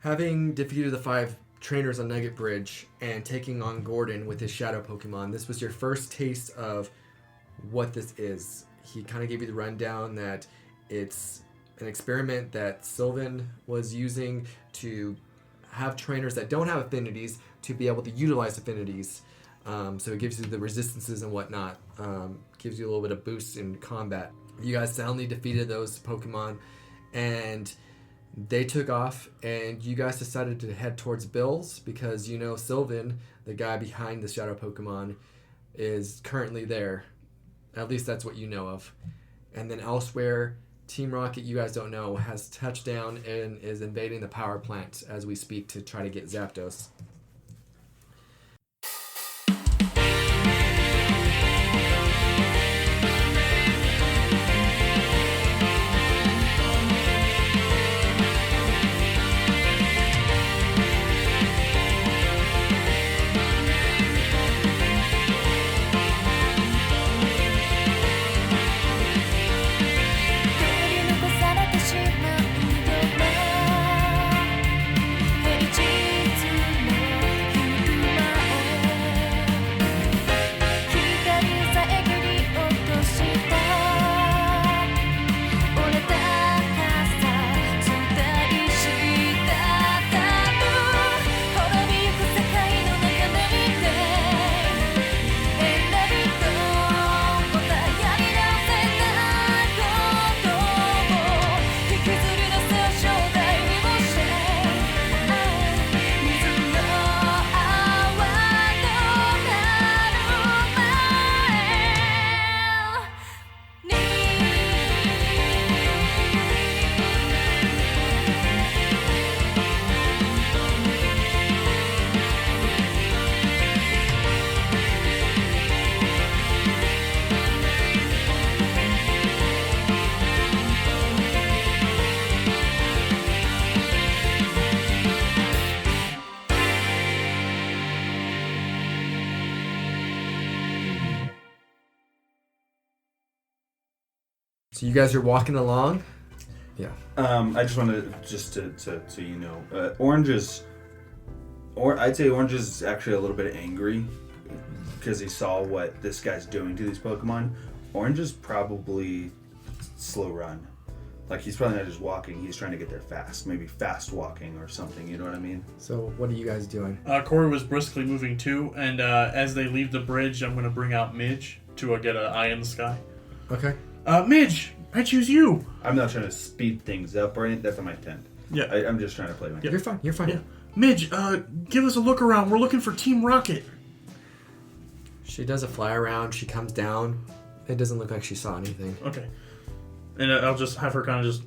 Having defeated the 5 trainers on Nugget Bridge and taking on Gordon with his shadow Pokemon, this was your first taste of what this is. He kind of gave you the rundown that it's an experiment that Sylvon was using to have trainers that don't have affinities to be able to utilize affinities. So it gives you the resistances and whatnot. Gives you a little bit of boost in combat. You guys soundly defeated those Pokemon, and they took off, and you guys decided to head towards Bill's because you know Sylvon, the guy behind the shadow Pokemon, is currently there. At least that's what you know of. And then elsewhere, Team Rocket, you guys don't know, has touched down and is invading the power plant as we speak to try to get Zapdos. So you guys are walking along? Yeah. I just wanted to you know, Orange is actually a little bit angry because he saw what this guy's doing to these Pokemon. Orange is probably slow run. Like, he's probably not just walking, he's trying to get there fast. Maybe fast walking or something, you know what I mean? So what are you guys doing? Kory was briskly moving too, and as they leave the bridge, I'm going to bring out Midge to get an eye in the sky. Okay. Midge, I choose you. I'm not trying to speed things up or anything. That's not my intent. Yeah. I'm just trying to play my game. You're fine. Yeah. Midge, give us a look around. We're looking for Team Rocket. She does a fly around. She comes down. It doesn't look like she saw anything. Okay. And I'll just have her kind of just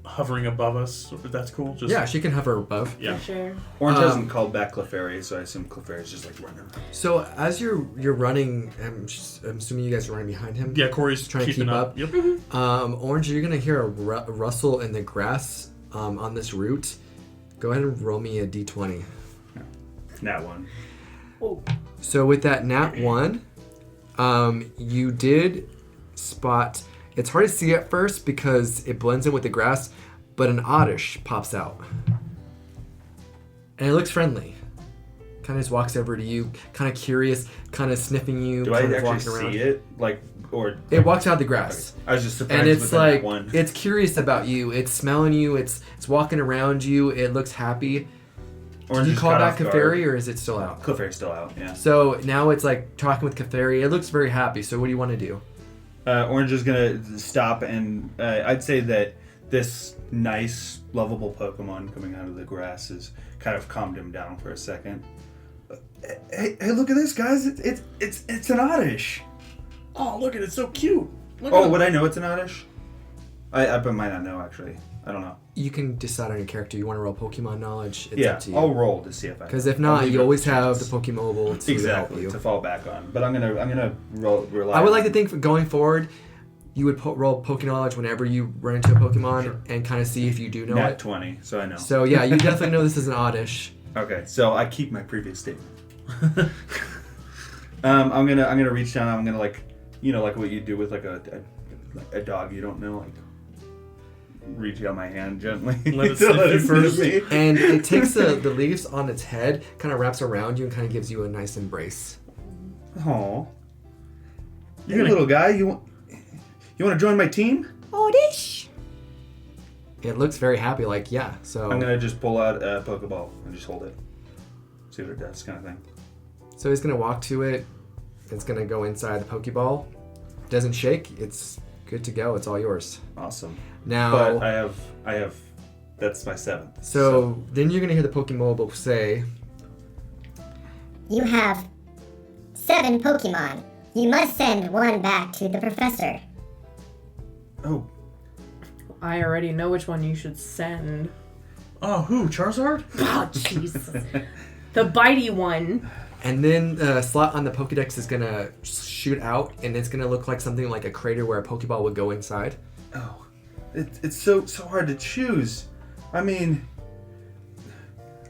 hovering above us, if that's cool. Just... Yeah, she can hover above. Yeah. For sure. Orange hasn't called back Clefairy, so I assume Clefairy's just like running around. So as you're running, I'm assuming you guys are running behind him. Yeah, Corey's trying to keep up. Yep. Orange, you're gonna hear a rustle in the grass on this route. Go ahead and roll me a d20. Nat 1. Oh. So with that nat 1, you did spot. It's hard to see at first because it blends in with the grass, but an Oddish pops out. And it looks friendly. Kind of just walks over to you, kind of curious, kind of sniffing you. Do I kind of actually walking around. see it? Like, or... It walks out of the grass. Okay. I was just surprised and it's with like, that one. it's curious about you. It's smelling you. It's walking around you. It looks happy. Orange Did you is call caught back off guard. Kafari, or is it still out? Clefairy's still out, yeah. So now it's like talking with Kafari. It looks very happy. So what do you want to do? Orange is going to stop, and I'd say that this nice, lovable Pokemon coming out of the grass has kind of calmed him down for a second. Hey, look at this, guys. It's an Oddish. Oh, look at it. It's so cute. Look Oh, at would I know it's an Oddish? I might not know, actually. I don't know. You can decide on your character. You want to roll Pokemon knowledge? It's Yeah, up to you. I'll roll to see if I. Because if I'll not, leave you it always to have chance. the Pokemobile to Exactly, help to you. fall back on. But I'm gonna rely. I would like to think going forward, you would roll Poke Knowledge whenever you run into a Pokemon and kind of see if you do know Nat it. 20, so I know. So yeah, you definitely know this is an Oddish. Okay, so I keep my previous statement. I'm gonna reach down. I'm gonna like what you do with like a dog you don't know, like reach out my hand gently. Let it to sniff let you it first. sniff me. And it takes the leaves on its head, kind of wraps around you, and kind of gives you a nice embrace. Aw. You're Hey, gonna- little guy, you want to join my team? It looks very happy, like, yeah, so... I'm gonna just pull out a Pokeball and just hold it. See what it does, kind of thing. So he's going to walk to it. It's going to go inside the Pokeball. Doesn't shake. It's good to go. It's all yours. Awesome. Now... But I have. That's my 7th. So then you're going to hear the Pokemobile say... You have 7 Pokemon. You must send one back to the professor. Oh, I already know which one you should send. Oh, who? Charizard? Oh, Jesus. The bitey one. And then the slot on the Pokedex is going to shoot out, and it's going to look like something like a crater where a Pokeball would go inside. oh, it's so hard to choose. I mean,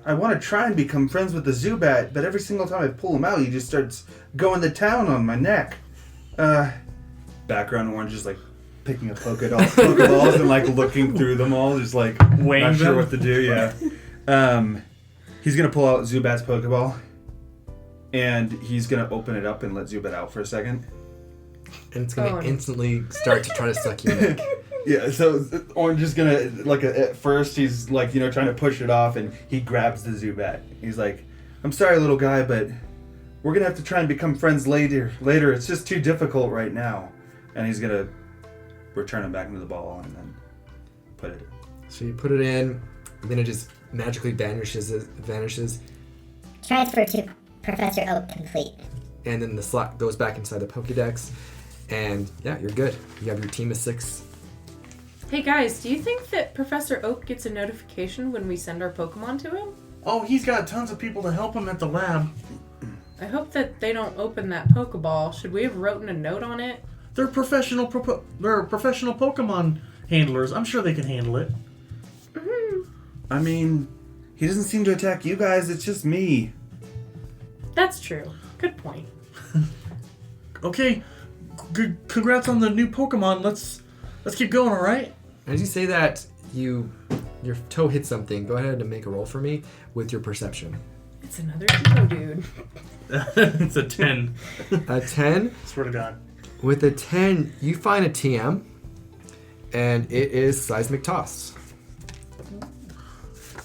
I want to try and become friends with the Zubat, but every single time I pull him out, he just starts going to town on my neck. Background orange is like picking up Pokeballs and like looking through them all, just like Weighing not sure them? what to do. Yeah. He's gonna pull out Zubat's Pokeball, and he's gonna open it up and let Zubat out for a second. And it's going to Oh. instantly start to try to suck your neck. Yeah, so Orange is gonna, like, at first he's, like, trying to push it off, and he grabs the Zubat. He's like, I'm sorry, little guy, but we're gonna have to try and become friends later. It's just too difficult right now. And he's gonna return him back into the ball and then put it in. So you put it in, and then it just magically vanishes, Transfer to Professor Oak complete. and then the slot goes back inside the Pokedex, and yeah, you're good. You have your team of 6. Hey guys, do you think that Professor Oak gets a notification when we send our Pokemon to him? Oh, he's got tons of people to help him at the lab. I hope that they don't open that Pokeball. Should we have written a note on it? They're professional Pokemon handlers. I'm sure they can handle it. I mean, he doesn't seem to attack you guys, it's just me. That's true. Good point. Okay, congrats on the new Pokemon. Let's keep going, all right? As you say that, your toe hits something. Go ahead and make a roll for me with your perception. It's another Hippo dude. It's a 10. A 10. Swear to God. With a 10, you find a TM, and it is Seismic Toss.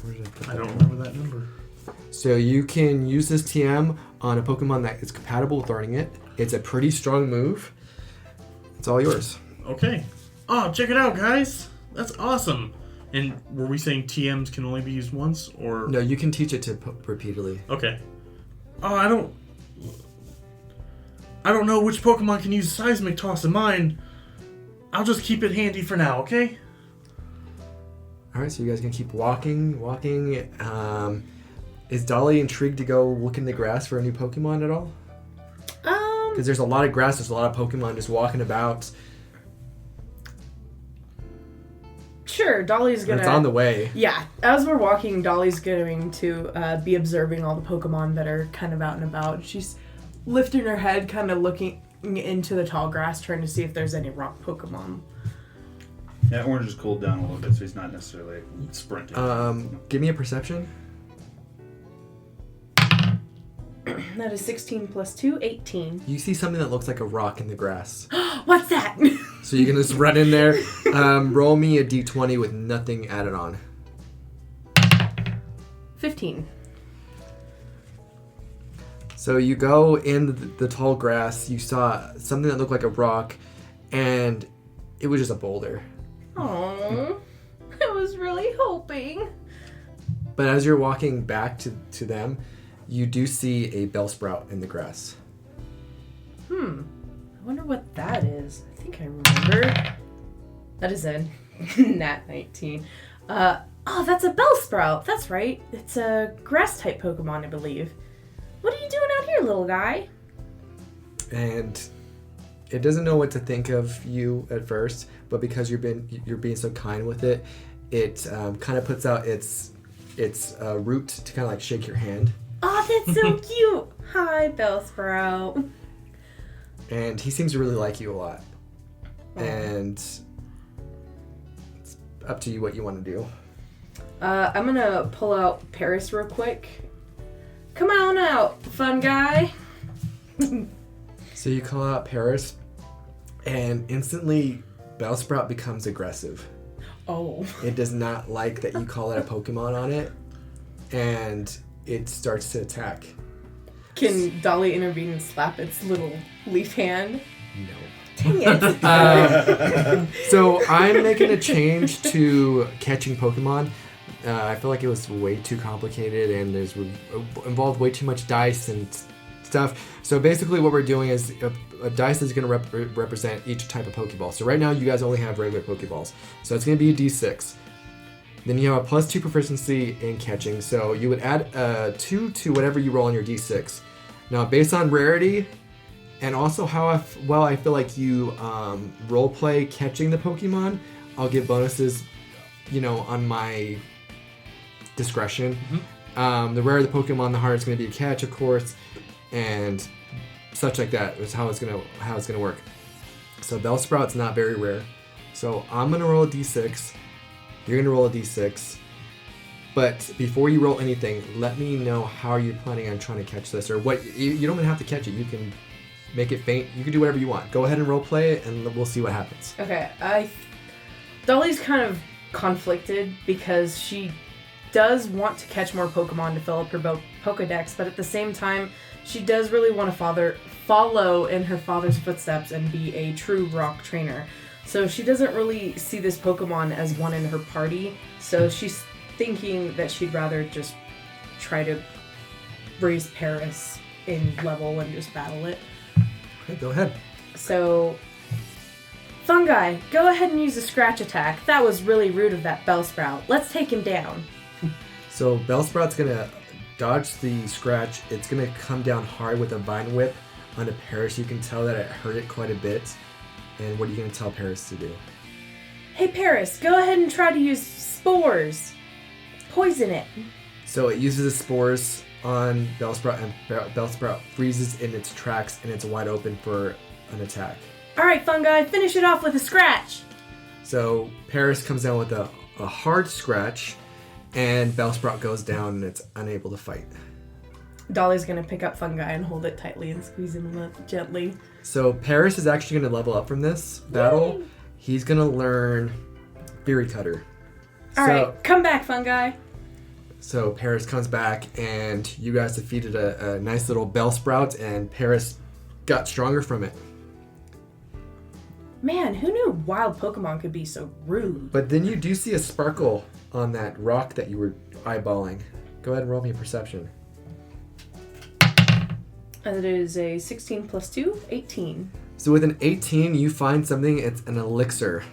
Where did I put I that? don't remember that number. So you can use this TM on a Pokemon that is compatible with learning it. It's a pretty strong move. It's all yours. Okay. Oh, check it out, guys. That's awesome. And were we saying TMs can only be used once, or? No, you can teach it to repeatedly. Okay. Oh, I don't know which Pokemon can use Seismic Toss in mine. I'll just keep it handy for now, okay? All right, so you guys can keep walking. Is Dolly intrigued to go look in the grass for a new Pokemon at all? Because there's a lot of grass, there's a lot of Pokemon just walking about. Sure, Dolly's And gonna... it's on the way. Yeah, as we're walking, Dolly's going to be observing all the Pokemon that are kind of out and about. She's lifting her head, kind of looking into the tall grass, trying to see if there's any rock Pokemon. Yeah, Orange has cooled down a little bit, so he's not necessarily sprinting. Give me a perception. That is 16 plus 2, 18. You see something that looks like a rock in the grass. What's that? So you can just run in there. Roll me a d20 with nothing added on. 15. So you go in the tall grass. You saw something that looked like a rock, and it was just a boulder. Aww. I was really hoping. But as you're walking back to them, you do see a Bellsprout in the grass. I wonder what that is. I think I remember. That is a nat 19. Oh, that's a Bellsprout. That's right. It's a grass-type Pokemon, I believe. What are you doing out here, little guy? And it doesn't know what to think of you at first, but because you're being so kind with it, it kind of puts out its root to kind of like shake your hand. Oh, that's so cute. Hi, Bellsprout. And he seems to really like you a lot. Aw. And up to you what you want to do. I'm gonna pull out Paris real quick. Come on out, fun guy. So you call out Paris, and instantly Bellsprout becomes aggressive. Oh. It does not like that you call out a Pokemon on it, and it starts to attack. Can Dolly intervene and slap its little leaf hand? No. Dang it. So I'm making a change to catching Pokemon. I feel like it was way too complicated and there's involved way too much dice and stuff. So basically what we're doing is a dice is going to represent each type of Pokeball. So right now you guys only have regular Pokeballs. So it's going to be a D6. Then you have a +2 proficiency in catching. So you would add 2 to whatever you roll on your D6. Now based on rarity and also how well I feel like you role play catching the Pokemon, I'll give bonuses, on my discretion. Mm-hmm. The rarer the Pokemon, the harder it's going to be to catch, of course, and such like that is how it's gonna work. So Bellsprout's not very rare. So I'm gonna roll a d6. You're gonna roll a d6. But before you roll anything, let me know how you're planning on trying to catch this, or what. You don't even have to catch it. You can make it faint. You can do whatever you want. Go ahead and role play it, and we'll see what happens. Okay, Dolly's kind of conflicted because she does want to catch more Pokemon to fill up her Pokedex, but at the same time, she does really want to follow in her father's footsteps and be a true rock trainer. So she doesn't really see this Pokemon as one in her party, so she's thinking that she'd rather just try to raise Paris in level and just battle it. Okay, go ahead. So, Fungi, go ahead and use a scratch attack. That was really rude of that Bellsprout. Let's take him down. So Bellsprout's gonna dodge the scratch. It's gonna come down hard with a Vine Whip onto Paris. You can tell that it hurt it quite a bit. And what are you gonna tell Paris to do? Hey Paris, go ahead and try to use spores. Poison it. So it uses the spores on Bellsprout, and Bellsprout freezes in its tracks, and it's wide open for an attack. Alright, Fungi, finish it off with a scratch. So Paris comes down with a hard scratch, and Bellsprout goes down, and it's unable to fight. Dolly's gonna pick up Fungi and hold it tightly and squeeze him gently. So Paris is actually gonna level up from this battle. Yay. He's gonna learn Fury Cutter. Alright, come back, Fungi. So Paris comes back, and you guys defeated a nice little Bellsprout, and Paris got stronger from it. Man, who knew wild Pokemon could be so rude? But then you do see a sparkle on that rock that you were eyeballing. Go ahead and roll me a perception. It is a 16 plus 2, 18. So with an 18, you find something, it's an elixir.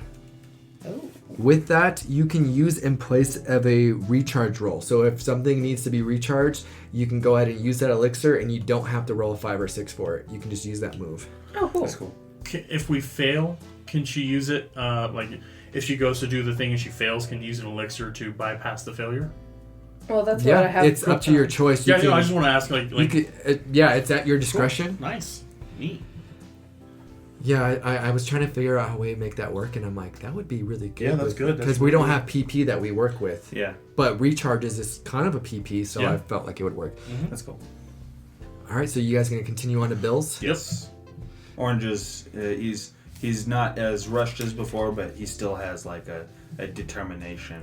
Oh. With that, you can use in place of a recharge roll. So if something needs to be recharged, you can go ahead and use that elixir, and you don't have to roll a 5 or 6 for it. You can just use that move. Oh, cool. That's cool. If we fail, can she use it? If she goes to do the thing and she fails, can use an elixir to bypass the failure? Well, that's what I have. It's up to your choice. You Yeah, I just want to ask, it's at your discretion. Cool. Nice. Neat. Yeah, I was trying to figure out a way to make that work, and I'm like, that would be really good. Yeah, that's good. Because we don't have PP that we work with. Yeah. But recharges is kind of a PP, so Yeah. I felt like it would work. Mm-hmm. That's cool. All right, so you guys going to continue on to Bill's? Yes. Orange is he's not as rushed as before, but he still has like a determination.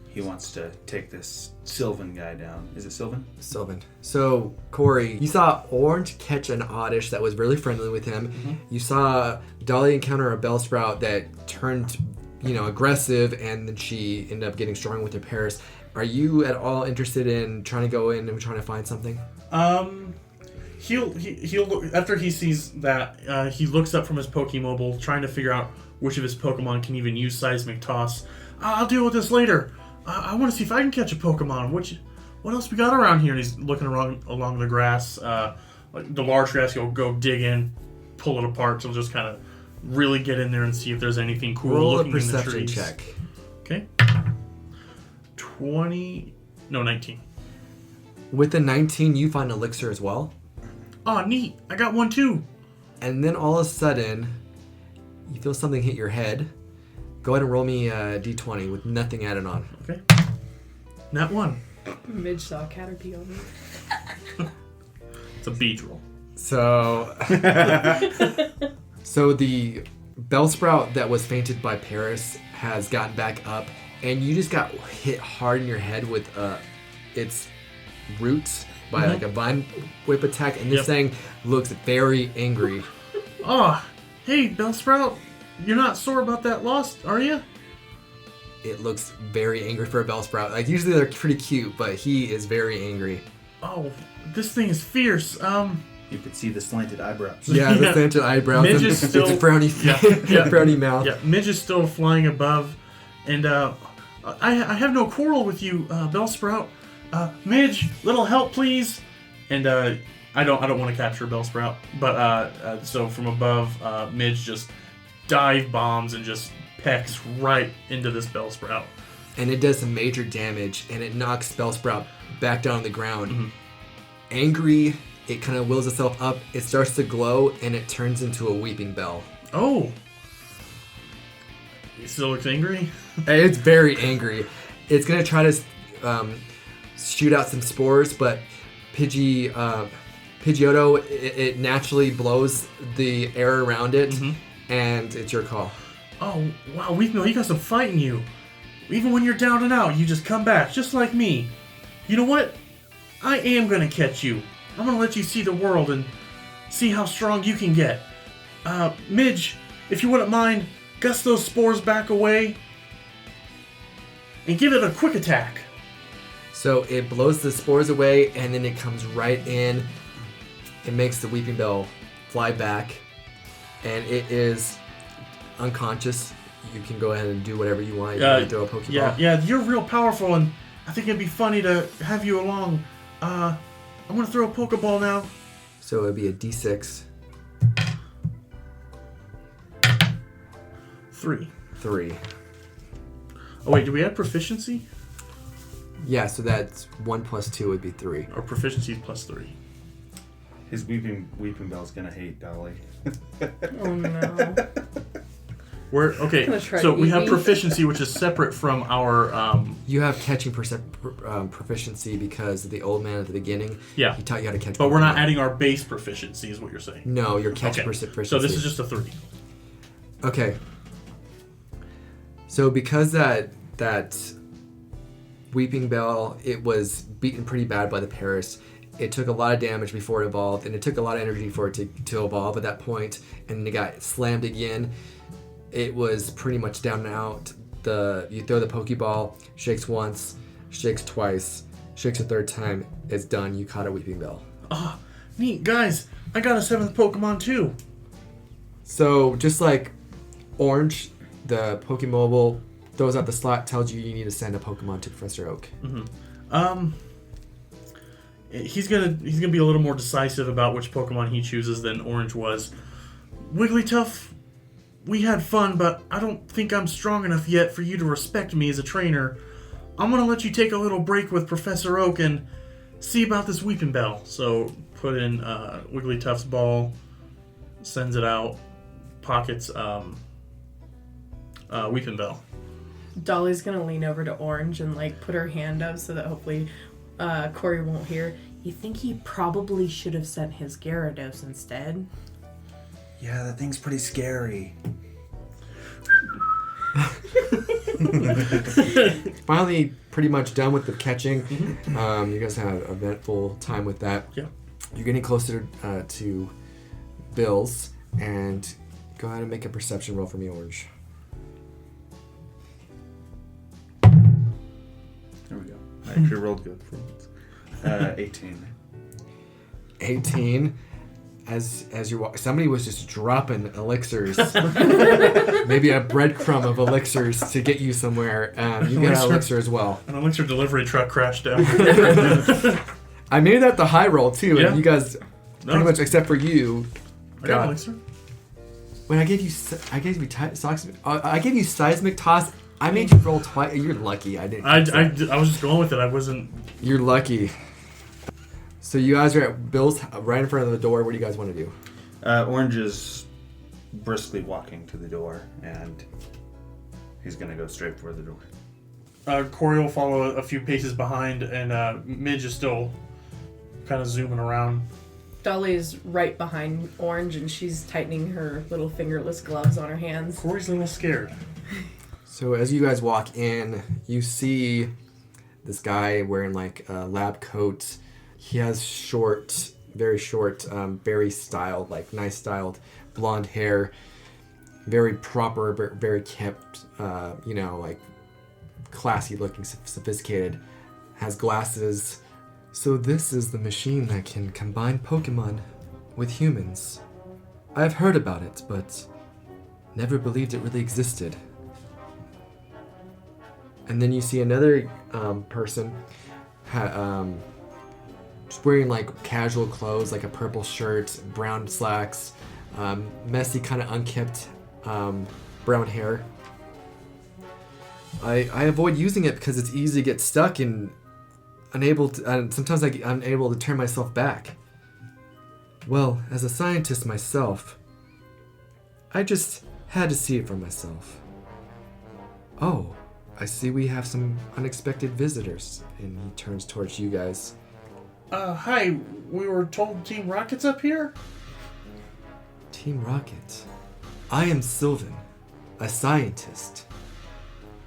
He wants to take this Sylvon guy down. Is it Sylvon? Sylvan. So, Kory, you saw Orange catch an Oddish that was really friendly with him. Mm-hmm. You saw Dolly encounter a Bellsprout that turned, aggressive, and then she ended up getting strong with her Paris. Are you at all interested in trying to go in and trying to find something? He'll look, after he sees that, he looks up from his Pokemobile, trying to figure out which of his Pokemon can even use Seismic Toss. I'll deal with this later. I want to see if I can catch a Pokemon. What else we got around here? And he's looking along the grass. Like the large grass, he'll go dig in, pull it apart. So he'll just kind of really get in there and see if there's anything cool Roll looking a in the perception trees. check. Okay. 19. With the 19, you find Elixir as well. Oh, neat. I got one too. And then all of a sudden, you feel something hit your head, Go ahead and roll me a d20 with nothing added on. Okay. Nat 1. Midge saw Caterpie over. It's a beach roll. So, so the Bellsprout that was fainted by Paris has gotten back up, and you just got hit hard in your head with its roots by like a vine whip attack, and this thing looks very angry. Oh, hey, Bellsprout. You're not sore about that loss, are you? It looks very angry for a Bellsprout. Like, usually they're pretty cute, but he is very angry. Oh, this thing is fierce. You could see the slanted eyebrows. Yeah, the slanted eyebrows. Midge and is it's still- a frowny, frowny mouth. Yeah, Midge is still flying above, and I have no quarrel with you, Bellsprout. Midge, little help, please. And I don't want to capture Bellsprout, but so from above, Midge just dive bombs and just pecks right into this Bellsprout. And it does some major damage, and it knocks Bellsprout back down on the ground. Angry, it kind of wills itself up. It starts to glow, and it turns into a weeping bell. Oh, he still looks angry. It's very angry. It's gonna try to shoot out some spores, but Pidgeotto, it naturally blows the air around it, and it's your call. Oh, wow, Weeping, you got some fight in you. Even when you're down and out, you just come back, just like me. You know what? I am gonna catch you. I'm gonna let you see the world and see how strong you can get. Midge, if you wouldn't mind, gust those spores back away and give it a quick attack. So it blows the spores away, and then it comes right in. It makes the weeping bell fly back, and it is unconscious. You can go ahead and do whatever you want. You can throw a Pokeball. Yeah, you're real powerful, and I think it'd be funny to have you along. I'm gonna throw a Pokeball now. So it'd be a D6. 3. 3. Oh wait, do we add proficiency? Yeah, so that's 1 plus 2 would be 3. Or proficiency is +3. His weeping bell's gonna hate Dolly. Oh no. We're okay. Gonna try So we have eating. proficiency, which is separate from our. You have catching proficiency because the old man at the beginning, Yeah. he taught you how to catch But we're not Pokemon. adding our base proficiency, is what you're saying. No, you're catching Okay. proficiency. So this is just a 3. Okay. So because that Weeping Bell, it was beaten pretty bad by the Paris. It took a lot of damage before it evolved, and it took a lot of energy for it to evolve at that point, and it got slammed again. It was pretty much down and out. You throw the Pokeball, shakes once, shakes twice, shakes a third time, it's done. You caught a Weeping Bell. Oh, neat. Guys, I got a 7th Pokemon too. So just like Orange, the Pokemobile throws out the slot, tells you need to send a Pokemon to Professor Oak. He's gonna be a little more decisive about which Pokemon he chooses than Orange was. Wigglytuff, we had fun, but I don't think I'm strong enough yet for you to respect me as a trainer. I'm gonna let you take a little break with Professor Oak and see about this Weeping Bell. So put in Wigglytuff's ball, sends it out, pockets Weeping Bell. Dolly's gonna lean over to Orange and like put her hand up so that hopefully Kory won't hear. You think he probably should have sent his Gyarados instead? Yeah, that thing's pretty scary. Finally, pretty much done with the catching. You guys had an eventful time with that. Yeah. You're getting closer to Bill's, and go ahead and make a perception roll for me, Orange. There we go. I actually rolled good for once. 18. 18. As you walk, somebody was just dropping elixirs, maybe a breadcrumb of elixirs to get you somewhere. You get an elixir as well. An elixir delivery truck crashed down. I made that the high roll too, Yeah. and you guys, pretty much except for you, I got an elixir. when I gave you I gave you seismic toss. I made you roll twice. You're lucky. I didn't. I was just going with it. I wasn't. You're lucky. So you guys are at Bill's right in front of the door. What do you guys want to do? Orange is briskly walking to the door, and he's gonna go straight for the door. Kory will follow a few paces behind, and Midge is still kind of zooming around. Dolly is right behind Orange, and she's tightening her little fingerless gloves on her hands. Kory's a little scared. So as you guys walk in, you see this guy wearing like a lab coat. He has short, very short, very styled, like nice styled blonde hair. Very proper, very kept, like classy looking, sophisticated. Has glasses. So this is the machine that can combine Pokemon with humans. I've heard about it, but never believed it really existed. And then you see another person just wearing like casual clothes, like a purple shirt, brown slacks, messy, kind of unkempt brown hair. I avoid using it because it's easy to get stuck and sometimes I'm unable to turn myself back. Well, as a scientist myself, I just had to see it for myself. Oh, I see we have some unexpected visitors. And he turns towards you guys. Hi, we were told Team Rocket's up here? Team Rocket. I am Sylvon, a scientist.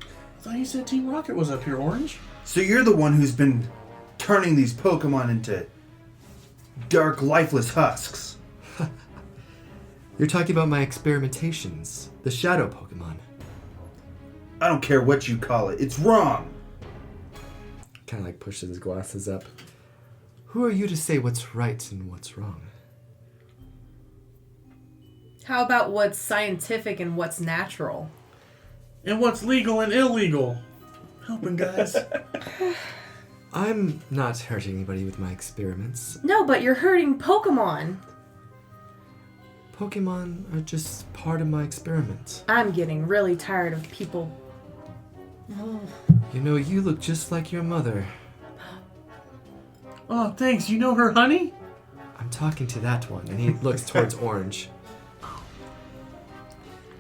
I thought you said Team Rocket was up here, Orange. So you're the one who's been turning these Pokemon into dark, lifeless husks. You're talking about my experimentations, the shadow Pokemon. I don't care what you call it. It's wrong. Kind of like pushes his glasses up. Who are you to say what's right and what's wrong? How about what's scientific and what's natural? And what's legal and illegal? Helping, guys. I'm not hurting anybody with my experiments. No, but you're hurting Pokemon. Pokemon are just part of my experiment. I'm getting really tired of people. You know, you look just like your mother. Oh, thanks. You know her, honey? I'm talking to that one. And he looks towards Orange.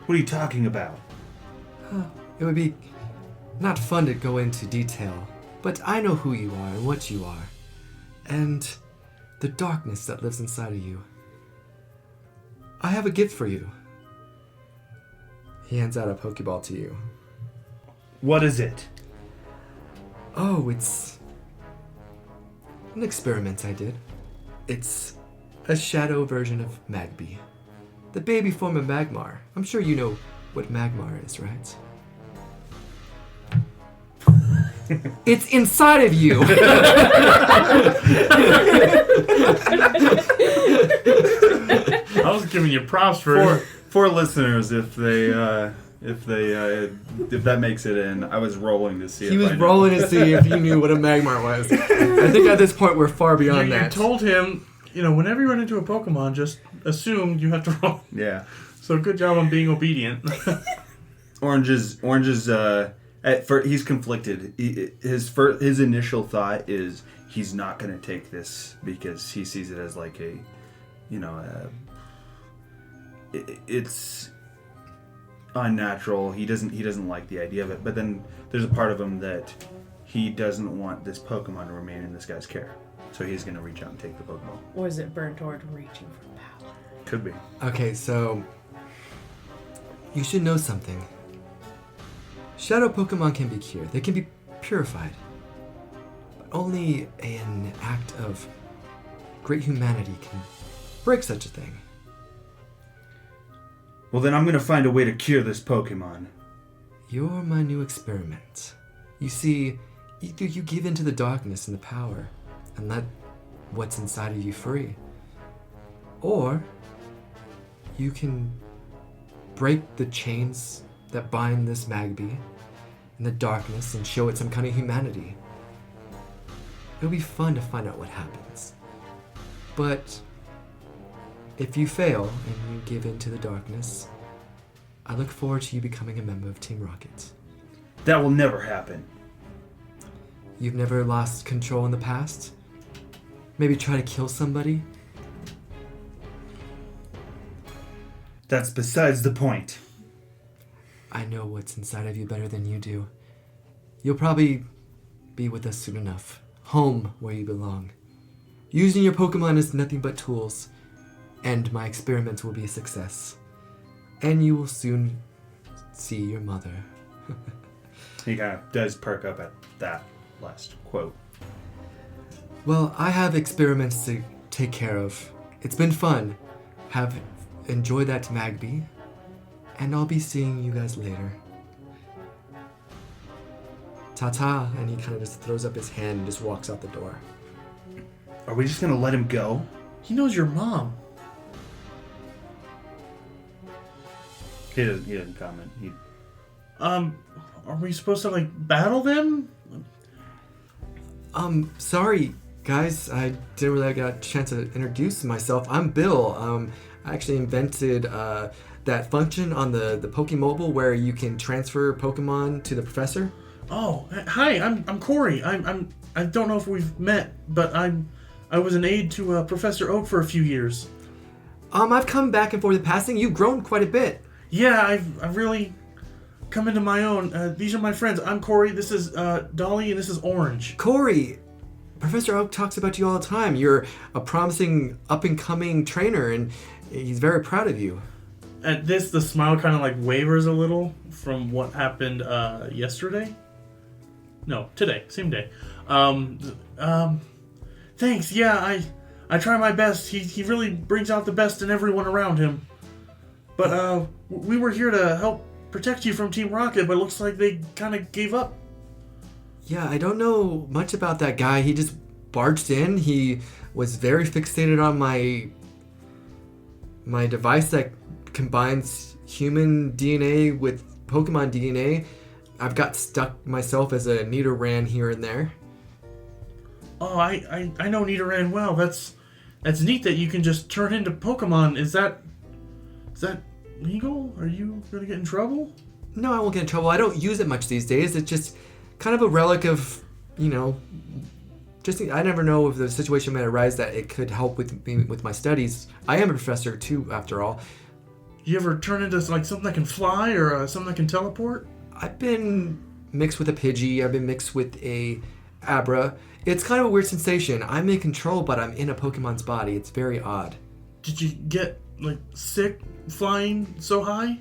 What are you talking about? It would be not fun to go into detail, but I know who you are and what you are. And the darkness that lives inside of you. I have a gift for you. He hands out a Pokeball to you. What is it? Oh, it's an experiment I did. It's a shadow version of Magby. The baby form of Magmar. I'm sure you know what Magmar is, right? It's inside of you! I was giving you props For listeners, if that makes it in, I was rolling to see. He was rolling to see if he knew what a Magmar was. I think at this point we're far beyond You that. told him, whenever you run into a Pokemon, just assume you have to roll. Yeah. So good job on being obedient. Orange is he's conflicted. His initial thought is he's not going to take this because he sees it as like it's unnatural. He doesn't like the idea of it. But then there's a part of him that he doesn't want this Pokemon to remain in this guy's care. So he's going to reach out and take the Pokemon. Or is it burnt toward reaching for power? Could be. Okay, so you should know something. Shadow Pokemon can be cured. They can be purified. But only an act of great humanity can break such a thing. Well, then I'm going to find a way to cure this Pokemon. You're my new experiment. You see, either you give into the darkness and the power and let what's inside of you free, or you can break the chains that bind this Magby in the darkness and show it some kind of humanity. It'll be fun to find out what happens. But if you fail and you give in to the darkness, I look forward to you becoming a member of Team Rocket. That will never happen. You've never lost control in the past? Maybe try to kill somebody? That's besides the point. I know what's inside of you better than you do. You'll probably be with us soon enough. Home where you belong. Using your Pokemon is nothing but tools, and my experiments will be a success. And you will soon see your mother. He kind of does perk up at that last quote. Well, I have experiments to take care of. It's been fun. Have enjoyed that Magby. And I'll be seeing you guys later. Ta-ta. And he kind of just throws up his hand and just walks out the door. Are we just gonna let him go? He knows your mom. He doesn't comment. Are we supposed to, like, battle them? Sorry, guys. I didn't really get a chance to introduce myself. I'm Bill. I actually invented that function on the Pokemobile where you can transfer Pokemon to the professor. Oh, hi, I'm Kory. I don't know if we've met, but I was an aide to Professor Oak for a few years. I've come back and forth in passing. You've grown quite a bit. Yeah, I've really come into my own. These are my friends. I'm Kory, this is Dolly, and this is Orange. Kory, Professor Oak talks about you all the time. You're a promising up-and-coming trainer, and he's very proud of you. At this, the smile kind of like wavers a little from what happened yesterday. No, today, same day. Thanks. Yeah, I try my best. He really brings out the best in everyone around him. But we were here to help protect you from Team Rocket, but it looks like they kind of gave up. Yeah, I don't know much about that guy. He just barged in. He was very fixated on my device that combines human DNA with Pokemon DNA. I've got stuck myself as a Nidoran here and there. Oh, I know Nidoran well. That's neat that you can just turn into Pokemon. Is that legal? Are you gonna get in trouble? No, I won't get in trouble. I don't use it much these days. It's just kind of a relic of, I never know if the situation might arise that it could help with me with my studies. I am a professor too, after all. You ever turn into like something that can fly or something that can teleport? I've been mixed with a Pidgey. I've been mixed with a Abra. It's kind of a weird sensation. I'm in control, but I'm in a Pokemon's body. It's very odd. Did you get like sick flying so high?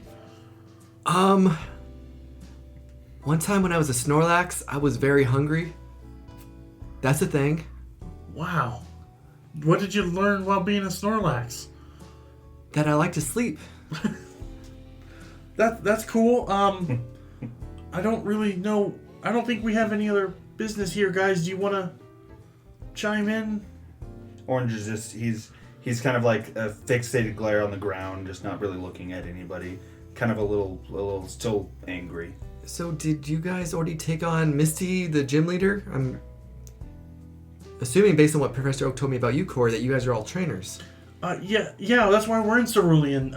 One time when I was a Snorlax, I was very hungry. That's the thing. Wow. What did you learn while being a Snorlax? That I like to sleep. That's cool. I don't really know. I don't think we have any other business here, guys. Do you want to chime in? Orange is just he's kind of like a fixated glare on the ground, just not really looking at anybody. Kind of a little still angry. So did you guys already take on Misty, the gym leader? I'm assuming based on what Professor Oak told me about you, Kory, that you guys are all trainers. Yeah, that's why we're in Cerulean.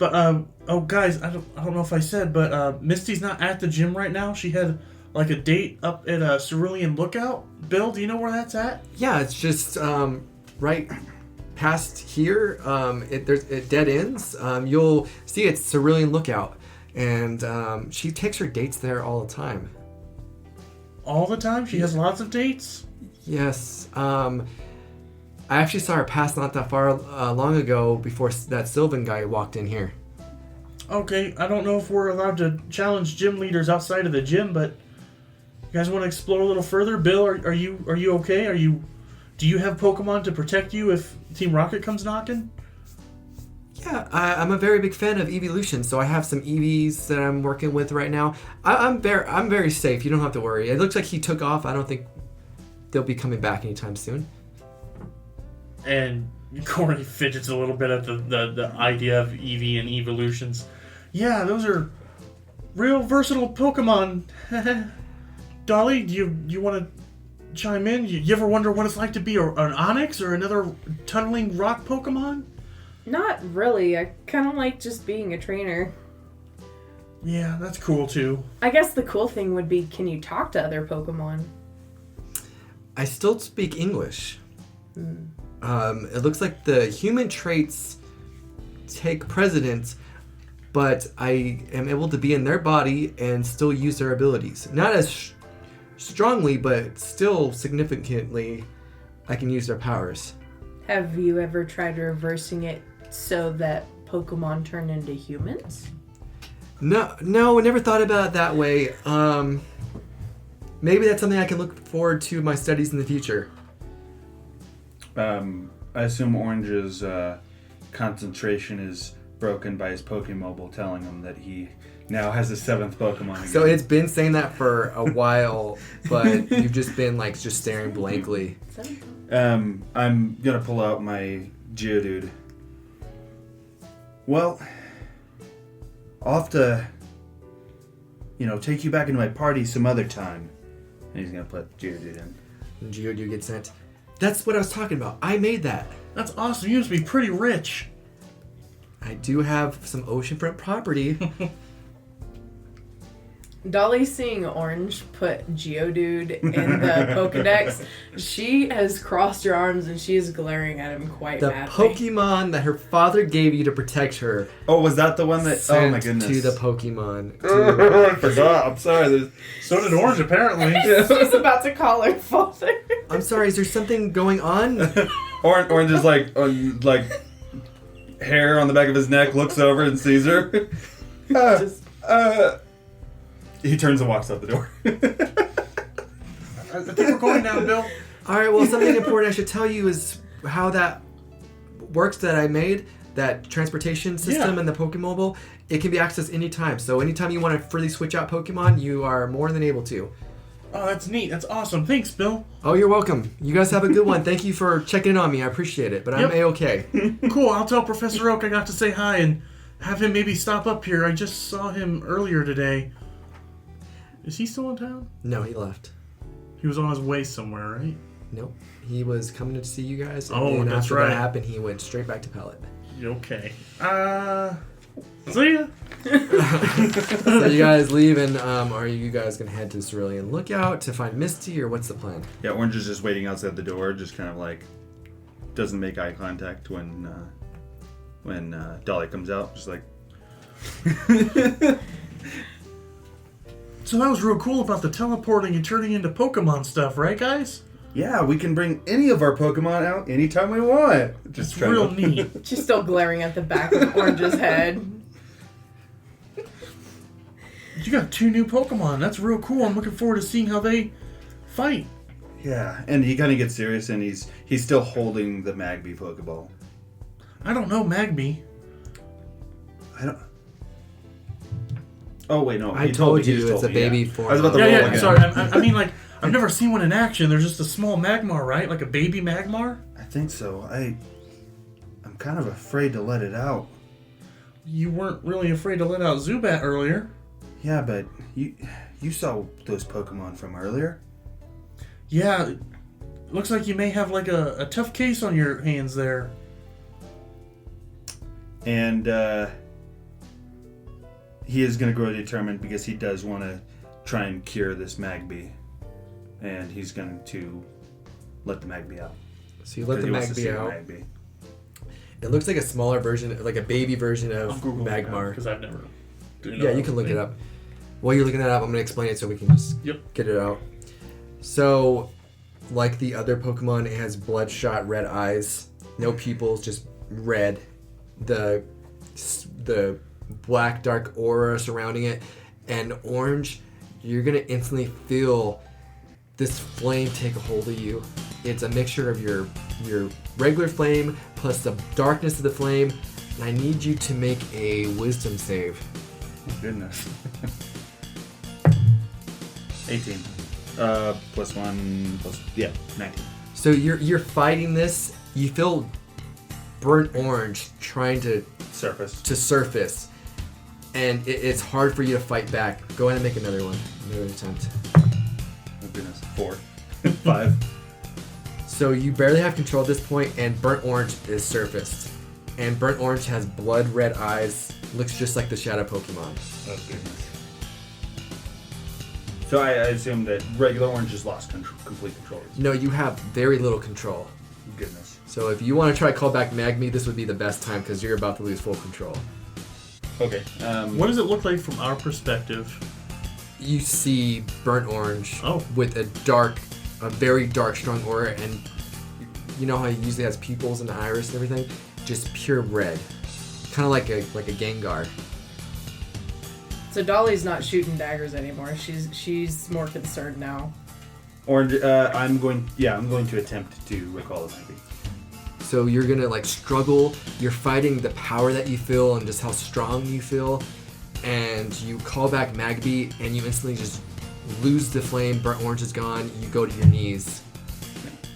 Oh guys, I don't know if I said, but Misty's not at the gym right now. She had like a date up at Cerulean Lookout. Bill, do you know where that's at? Yeah, it's just right past here. It dead ends. You'll see it's Cerulean Lookout, and she takes her dates there all the time. All the time? She has lots of dates? Yes. I actually saw her pass not that far long ago before that Sylvon guy walked in here. Okay, I don't know if we're allowed to challenge gym leaders outside of the gym, but you guys want to explore a little further? Bill, are you okay? Do you have Pokemon to protect you if Team Rocket comes knocking? Yeah, I'm a very big fan of evolution, so I have some EVs that I'm working with right now. I'm very safe. You don't have to worry. It looks like he took off. I don't think they'll be coming back anytime soon. And Kory fidgets a little bit at the idea of EV and evolutions. Yeah, those are real versatile Pokemon. Dolly, do you want to chime in? You ever wonder what it's like to be an Onix or another tunneling rock Pokemon? Not really. I kind of like just being a trainer. Yeah, that's cool too. I guess the cool thing would be, can you talk to other Pokemon? I still speak English. It looks like the human traits take precedence but I am able to be in their body and still use their abilities. Not as strongly, but still significantly, I can use their powers. Have you ever tried reversing it so that Pokemon turn into humans? No, I never thought about it that way. Maybe that's something I can look forward to in my studies in the future. I assume Orange's concentration is broken by his Pokemobile telling him that he now has a 7th Pokemon again. So it's been saying that for a while, but you've just been like just staring blankly. I'm gonna pull out my Geodude. Well, I'll have to, take you back into my party some other time. And he's gonna put Geodude in. And Geodude gets sent. That's what I was talking about. I made that. That's awesome. You must be pretty rich. I do have some oceanfront property. Dolly seeing Orange put Geodude in the Pokedex, she has crossed her arms and she is glaring at him quite The madly. Pokemon that her father gave you to protect her. Oh, was that the one that? Sent Oh my goodness! to the Pokemon. I forgot. I'm sorry. So did Orange, apparently. She's about to call her father. I'm sorry. Is there something going on? Orange is like hair on the back of his neck. Looks over and sees her. He turns and walks out the door. I think we're going now, Bill. All right. Well, something important I should tell you is how that works that I made. That transportation system and the Pokemobile. It can be accessed anytime. So anytime you want to freely switch out Pokemon, you are more than able to. Oh, that's neat. That's awesome. Thanks, Bill. Oh, you're welcome. You guys have a good one. Thank you for checking in on me. I appreciate it. But I'm A-okay. Cool. I'll tell Professor Oak I got to say hi and have him maybe stop up here. I just saw him earlier today. Is he still in town? No, he left. He was on his way somewhere, right? Nope. He was coming to see you guys. And Oh, then that's after right. that happened, he went straight back to Pallet. Okay. See ya. So you guys leave, and are you guys going to head to Cerulean Lookout to find Misty, or what's the plan? Yeah, Orange is just waiting outside the door, just kind of like doesn't make eye contact when Dolly comes out, just like. So that was real cool about the teleporting and turning into Pokemon stuff, right, guys? Yeah, we can bring any of our Pokemon out anytime we want. Just It's real neat. She's still glaring at the back of Orange's head. You got 2 new Pokemon. That's real cool. I'm looking forward to seeing how they fight. Yeah, and he kind of gets serious, and he's still holding the Magby Pokeball. I don't know Magby. I don't. Oh wait, no. I he told me, he you just it's told a me, baby yeah. form. I was about to Yeah, roll yeah. again. Sorry. I mean, like, I've never seen one in action. There's just a small Magmar, right? Like a baby Magmar. I think so. I'm kind of afraid to let it out. You weren't really afraid to let out Zubat earlier. Yeah, but you saw those Pokemon from earlier. Yeah. Looks like you may have like a tough case on your hands there. And he is going to grow determined because he does want to try and cure this Magby. And he's going to let the Magby out. So you let the He wants to see Magby out. Magby. It looks like a smaller version, like a baby version of Magmar. Because I've never. Yeah, you can look it up. While you're looking that up, I'm going to explain it so we can just get it out. So, like the other Pokemon, it has bloodshot red eyes, no pupils, just red. The black dark aura surrounding it, and Orange, you're going to instantly feel this flame take a hold of you. It's a mixture of your regular flame plus the darkness of the flame, and I need you to make a wisdom save. Oh, goodness. 18. Plus 1, plus... Yeah, 19. So you're fighting this. You feel burnt orange trying to surface, and it's hard for you to fight back. Go ahead and make another attempt. Oh goodness, 4. 5. So you barely have control at this point, and burnt orange is surfaced, and burnt orange has blood red eyes. Looks just like the shadow Pokemon. Oh goodness. So I assume that regular orange just lost complete control. No, you have very little control. Goodness. So if you want to try to call back Magmy, this would be the best time because you're about to lose full control. Okay. What does it look like from our perspective? You see burnt orange Oh. with a very dark, strong aura, and you know how he usually has pupils in the iris and everything? Just pure red. Kind of like a Gengar. So Dolly's not shooting daggers anymore. She's more concerned now. Orange. I'm going to attempt to recall it, maybe. So you're gonna like struggle, you're fighting the power that you feel and just how strong you feel, and you call back Magby and you instantly just lose the flame, burnt orange is gone, you go to your knees.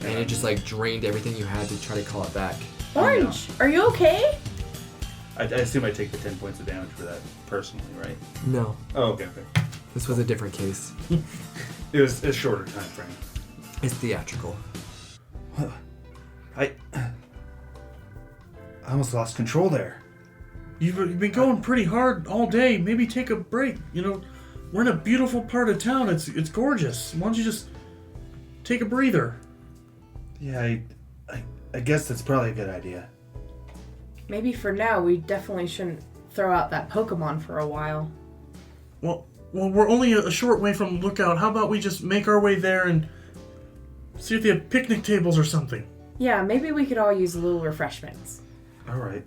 And it just like drained everything you had to try to call it back. Orange, are you okay? I assume I take the 10 points of damage for that personally, right? No, Oh, okay. this was a different case. It was a shorter time frame. It's theatrical. I almost lost control there. You've been going pretty hard all day. Maybe take a break. You know, we're in a beautiful part of town. It's gorgeous. Why don't you just take a breather? Yeah, I guess that's probably a good idea. Maybe for now, we definitely shouldn't throw out that Pokemon for a while. Well, we're only a short way from Lookout. How about we just make our way there and see if they have picnic tables or something? Yeah, maybe we could all use a little refreshments. All right.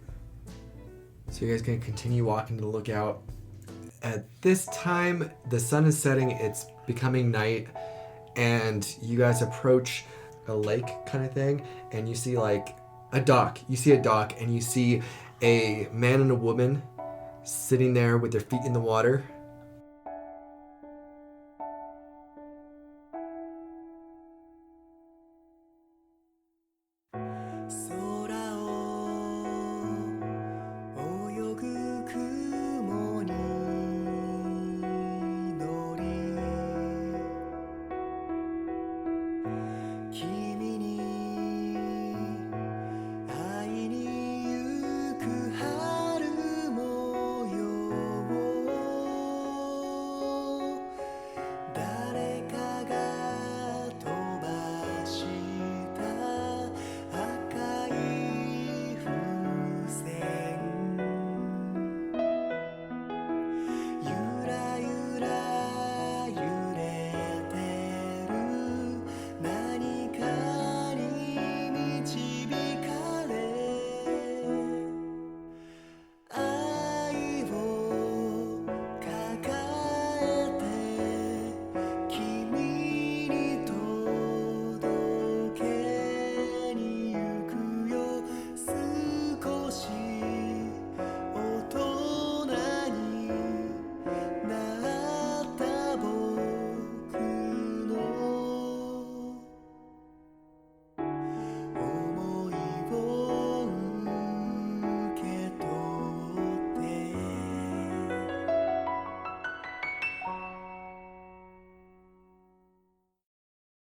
So you guys can continue walking to the lookout. At this time, the sun is setting, it's becoming night, and you guys approach a lake kind of thing, and you see like a dock. You see a dock, and you see a man and a woman sitting there with their feet in the water,